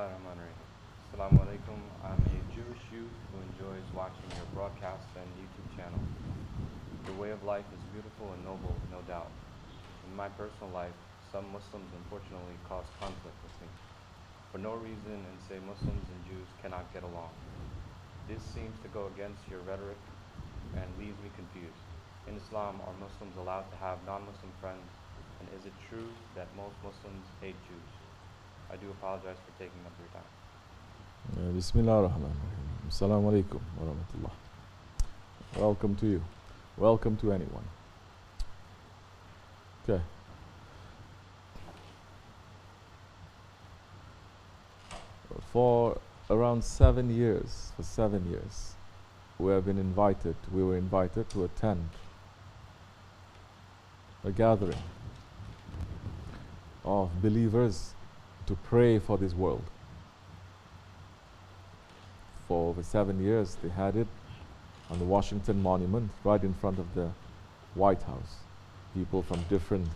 Bismillahirrahmanirrahim. Assalamu alaikum. I'm a Jewish youth who enjoys watching your broadcasts and YouTube channel. Your way of life is beautiful and noble, no doubt. In my personal life, some Muslims unfortunately cause conflict with me for no reason and say Muslims and Jews cannot get along. This seems to go against your rhetoric and leaves me confused. In Islam, are Muslims allowed to have non-Muslim friends? And is it true that most Muslims hate Jews? I do apologize for taking up your time. Bismillahirrahmanirrahim. Assalamu alaikum wa rahmatullah. Welcome to you. Welcome to anyone. Okay. For around 7 years, we were invited to attend a gathering of believers to pray for this world. For over 7 years, they had it on the Washington Monument, right in front of the White House. People from different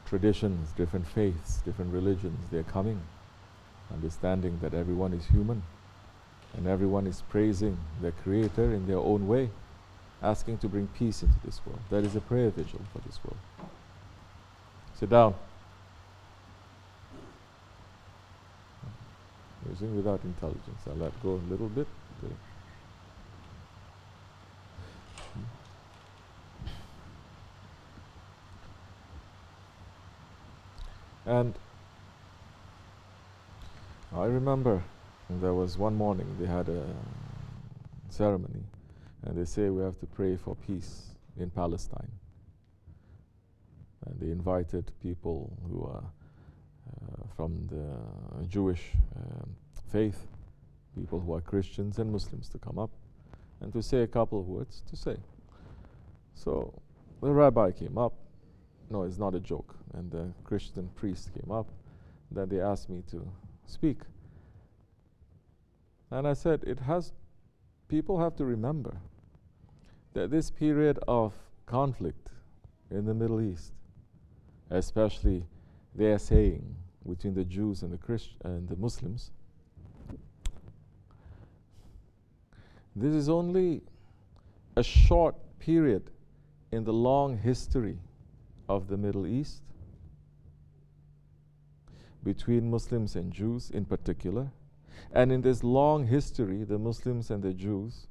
traditions, different faiths, different religions, they're coming, understanding that everyone is human and everyone is praising their Creator in their own way, asking to bring peace into this world. That is a prayer vigil for this world. Sit down. Using without intelligence. I'll let go a little bit. And I remember there was one morning they had a ceremony and they say we have to pray for peace in Palestine. And they invited people who are from the Jewish faith, people who are Christians and Muslims to come up and to say a couple of words to say. So the rabbi came up. No, it's not a joke. And the Christian priest came up. Then they asked me to speak. And I said, people have to remember that this period of conflict in the Middle East, especially they are saying between the Jews and the Muslims, this is only a short period in the long history of the Middle East between Muslims and Jews in particular. And in this long history, the Muslims and the Jews,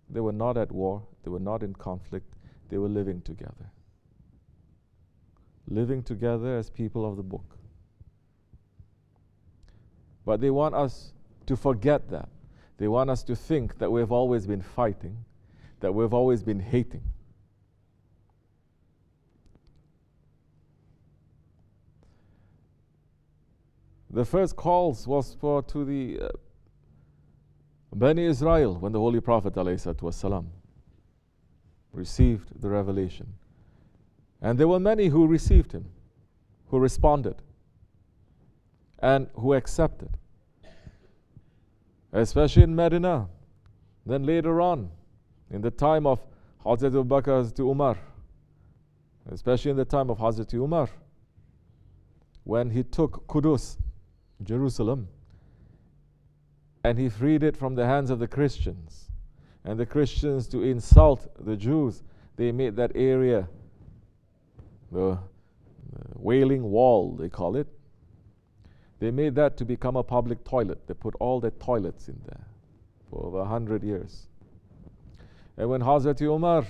they were not at war, they were not in conflict, they were living together. Living together as people of the book. But they want us to forget that. They want us to think that we've always been fighting, that we've always been hating. The first calls was to the Bani Israel when the Holy Prophet ﷺ received the revelation. And there were many who received him, who responded, and who accepted. Especially in Medina. Then later on, in the time of Hazrat Abu Bakr, Hazrat Umar, especially in the time of Hazrat Umar, when he took Qudus, Jerusalem, and he freed it from the hands of the Christians. And the Christians, to insult the Jews, they made that area the Wailing Wall, they call it. They made that to become a public toilet. They put all their toilets in there for over 100 years. And when Hazrat Umar,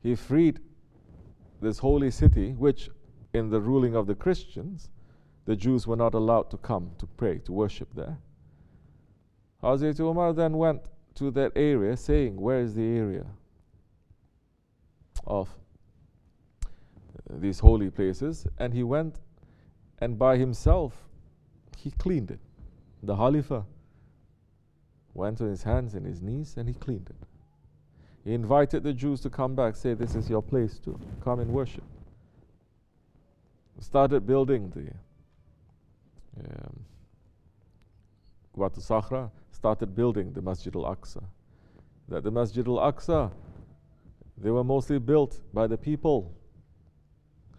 he freed this holy city, which in the ruling of the Christians, the Jews were not allowed to come to pray, to worship there. Hazrat Umar then went to that area saying, where is the area of these holy places? And he went and by himself, he cleaned it. The Khalifah went on his hands and his knees and he cleaned it. He invited the Jews to come back, say, this is your place to come and worship. Started building the Watu Sakhra, started building the Masjid al-Aqsa. That the Masjid al-Aqsa, they were mostly built by the people.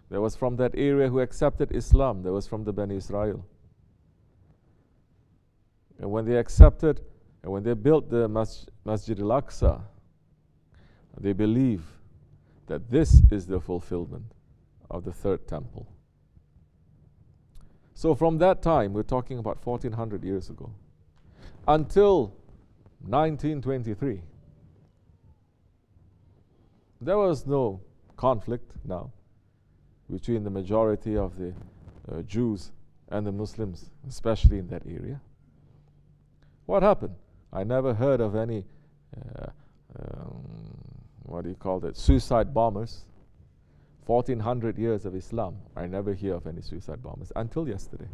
There was from that area who accepted Islam. There was from the Bani Israel. And when they accepted, and when they built the Masjid al-Aqsa, they believe that this is the fulfillment of the third temple. So from that time, we're talking about 1400 years ago, until 1923, there was no conflict now between the majority of the Jews and the Muslims, especially in that area. What happened? I never heard of any, suicide bombers. 1400 years of Islam, I never hear of any suicide bombers until yesterday.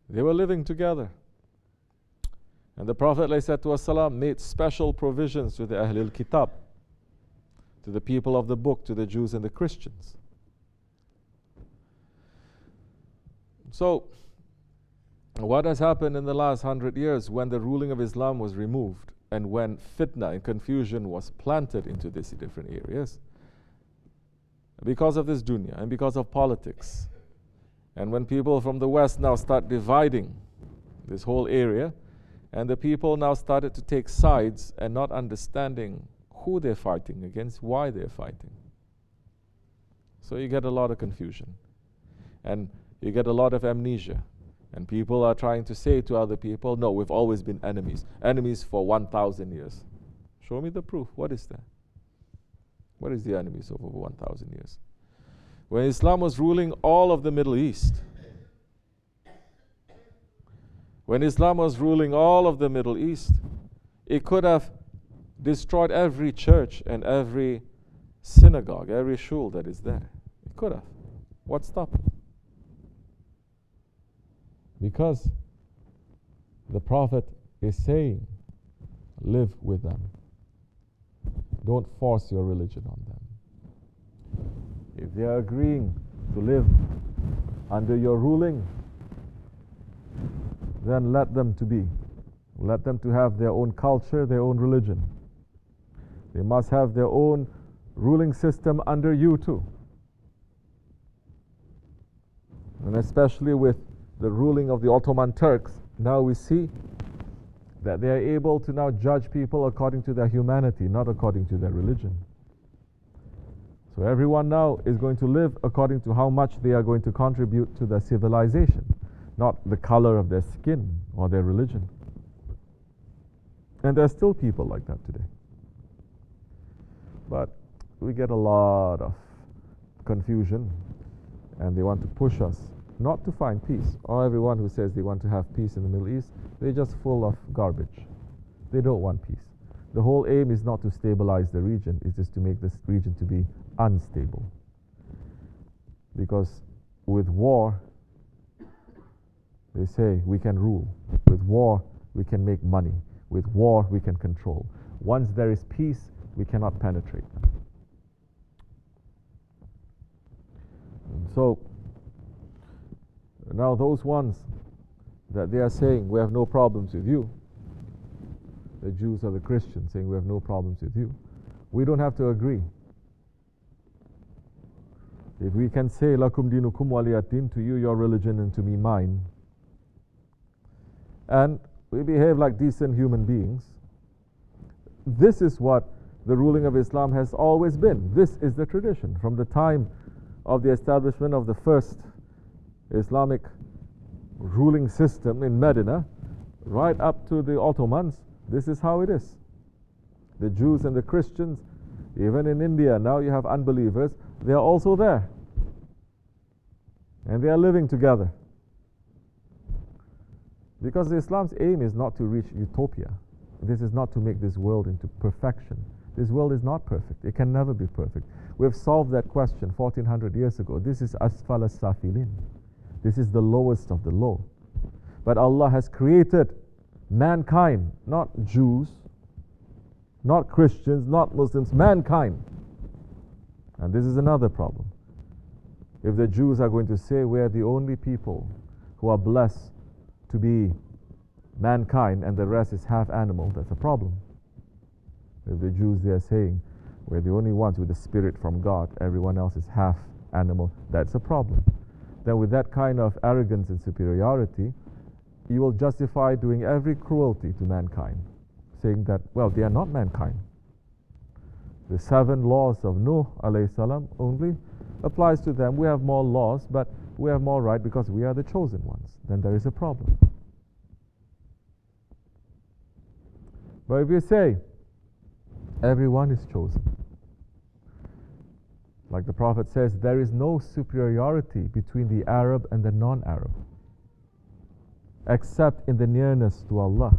They were living together. And the Prophet ﷺ made special provisions to the Ahlul Kitab, to the people of the book, to the Jews and the Christians. So, what has happened in the last 100 years when the ruling of Islam was removed and when fitna and confusion was planted into these different areas? Because of this dunya and because of politics. And when people from the West now start dividing this whole area, and the people now started to take sides and not understanding who they're fighting against, why they're fighting. So you get a lot of confusion. And you get a lot of amnesia. And people are trying to say to other people, no, we've always been enemies. Enemies for 1,000 years. Show me the proof. What is that? What is the enemies of over 1,000 years? When Islam was ruling all of the Middle East, when Islam was ruling all of the Middle East, it could have destroyed every church and every synagogue, every shul that is there. It could have. What stopped it? Because the Prophet is saying, live with them. Don't force your religion on them. If they are agreeing to live under your ruling, then let them to be. Let them to have their own culture, their own religion. They must have their own ruling system under you too. And especially with the ruling of the Ottoman Turks, now we see that they are able to now judge people according to their humanity, not according to their religion. So everyone now is going to live according to how much they are going to contribute to their civilization, not the color of their skin or their religion. And there are still people like that today. But we get a lot of confusion, and they want to push us not to find peace. Or everyone who says they want to have peace in the Middle East, they're just full of garbage. They don't want peace. The whole aim is not to stabilize the region, it's just to make this region to be unstable. Because with war, they say we can rule. With war, we can make money. With war, we can control. Once there is peace, we cannot penetrate them. And so, now those ones that they are saying we have no problems with you, the Jews or the Christians saying we have no problems with you, we don't have to agree. If we can say lakum dinukum waliyad-din, to you your religion and to me mine, and we behave like decent human beings, this is what the ruling of Islam has always been. This is the tradition from the time of the establishment of the first Islamic ruling system in Medina right up to the Ottomans. This is how it is. The Jews and the Christians, even in India now you have unbelievers, they are also there and they are living together, because Islam's aim is not to reach utopia. This is not to make this world into perfection. This world is not perfect. It can never be perfect. We have solved that question 1400 years ago. This is asfal as-safilin. This is the lowest of the low. But Allah has created mankind, not Jews, not Christians, not Muslims, mankind. And this is another problem. If the Jews are going to say we are the only people who are blessed to be mankind and the rest is half animal, that's a problem. If the Jews, they are saying we're the only ones with the spirit from God, everyone else is half animal, that's a problem. Then with that kind of arrogance and superiority, you will justify doing every cruelty to mankind, saying that, well, they are not mankind. The 7 laws of Nuh alayhi salam only applies to them. We have more laws, but we have more right because we are the chosen ones. Then there is a problem. But if you say, everyone is chosen, like the Prophet says, there is no superiority between the Arab and the non-Arab, except in the nearness to Allah.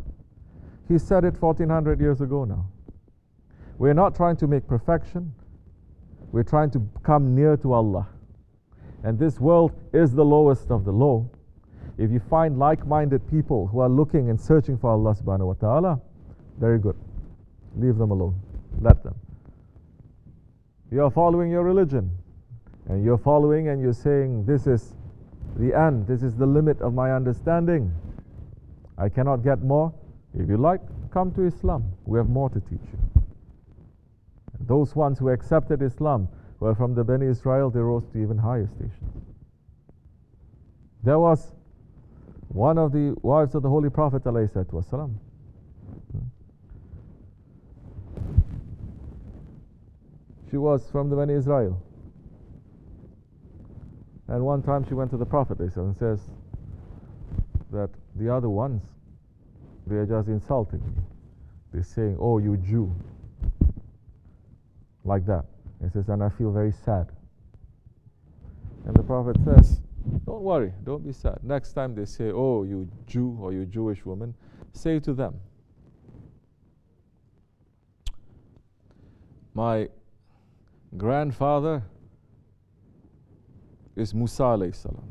He said it 1400 years ago now. We're not trying to make perfection. We're trying to come near to Allah. And this world is the lowest of the low. If you find like-minded people who are looking and searching for Allah subhanahu wa ta'ala, very good. Leave them alone. Let them. You are following your religion. And you're following and you're saying, this is the end. This is the limit of my understanding. I cannot get more. If you like, come to Islam. We have more to teach you. And those ones who accepted Islam were from the Bani Israel. They rose to even higher stations. There was one of the wives of the Holy Prophet ﷺ. She was from the Bani Israel. And one time she went to the Prophet and says that the other ones, they are just insulting me. They're saying, oh, you Jew. Like that. He says, and I feel very sad. And the Prophet says, don't worry, don't be sad. Next time they say, oh, you Jew or you Jewish woman, say to them, my grandfather is Musa alayhi salam.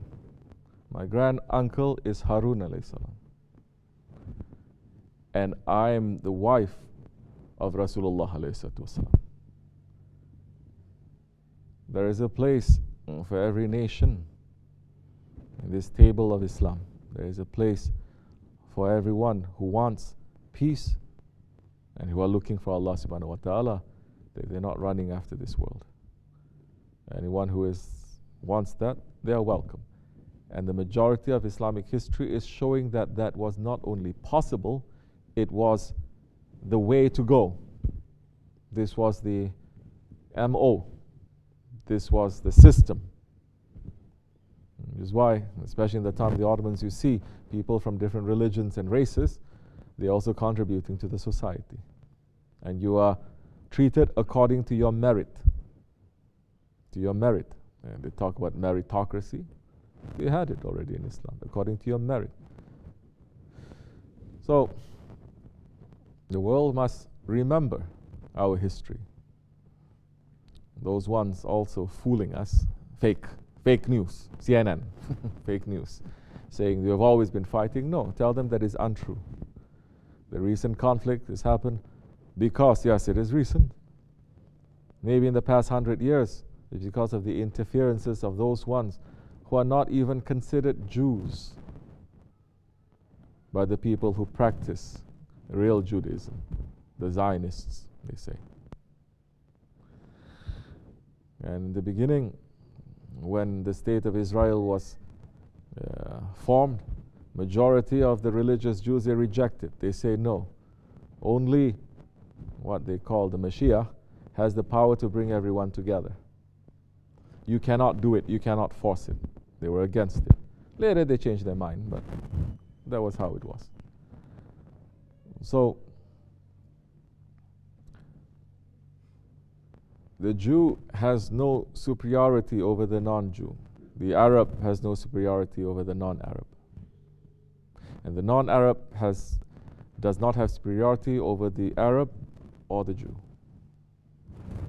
My grand uncle is Harun alayhi salam. And I am the wife of Rasulullah alayhi salam. There is a place for every nation in this table of Islam. There is a place for everyone who wants peace and who are looking for Allah subhanahu wa ta'ala. They're not running after this world. Anyone who wants that, they are welcome. And the majority of Islamic history is showing that that was not only possible, it was the way to go. This was the MO. This was the system. Which is why, especially in the time of the Ottomans, you see people from different religions and races, they're also contributing to the society. And you are treated according to your merit. To your merit. And they talk about meritocracy. We had it already in Islam, according to your merit. So, the world must remember our history. Those ones also fooling us, fake news, CNN, fake news, saying you have always been fighting. No, tell them that is untrue. The recent conflict has happened because, yes, it is recent. Maybe in the past 100 years, it's because of the interferences of those ones who are not even considered Jews by the people who practice real Judaism, the Zionists, they say. And in the beginning, when the state of Israel was formed, majority of the religious Jews, they rejected. They say no. Only what they call the Mashiach has the power to bring everyone together. You cannot do it. You cannot force it. They were against it. Later they changed their mind, but that was how it was. So, the Jew has no superiority over the non-Jew. The Arab has no superiority over the non-Arab. And the non-Arab does not have superiority over the Arab or the Jew,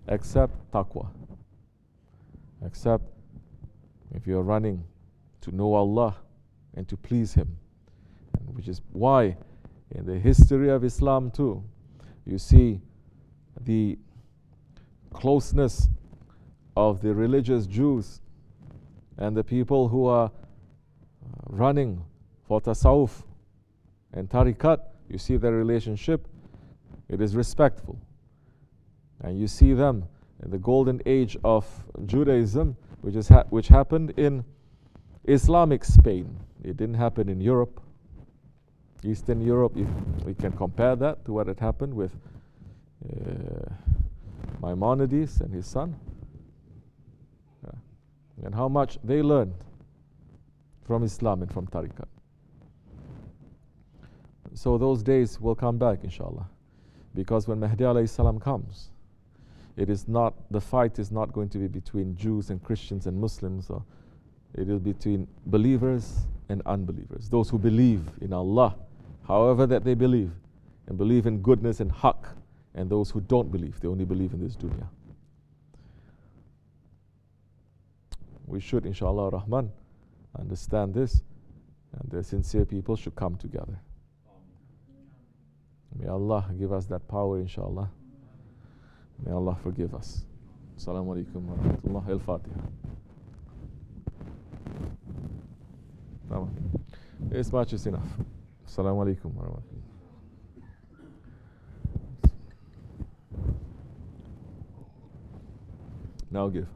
except taqwa. Except if you are running to know Allah and to please Him. And which is why in the history of Islam too, you see the closeness of the religious Jews and the people who are running for tasawwuf and tariqat. You see their relationship, it is respectful. And you see them in the golden age of Judaism, which happened in Islamic Spain. It didn't happen in Europe. Eastern Europe, if we can compare that to what had happened with Maimonides and his son, and how much they learned from Islam and from Tariqat. So those days will come back, inshallah, because when Mahdi alayhi salam comes, the fight is not going to be between Jews and Christians and Muslims, or it is between believers and unbelievers. Those who believe in Allah, however that they believe, and believe in goodness and haqq, and those who don't believe, they only believe in this dunya. We should, inshallah rahman, understand this, and the sincere people should come together. May Allah give us that power, inshallah. May Allah forgive us. Assalamu alaikum wa rahmatullah. Al-Fatiha. This much is enough. Assalamu alaikum wa rahmatullah. Now give.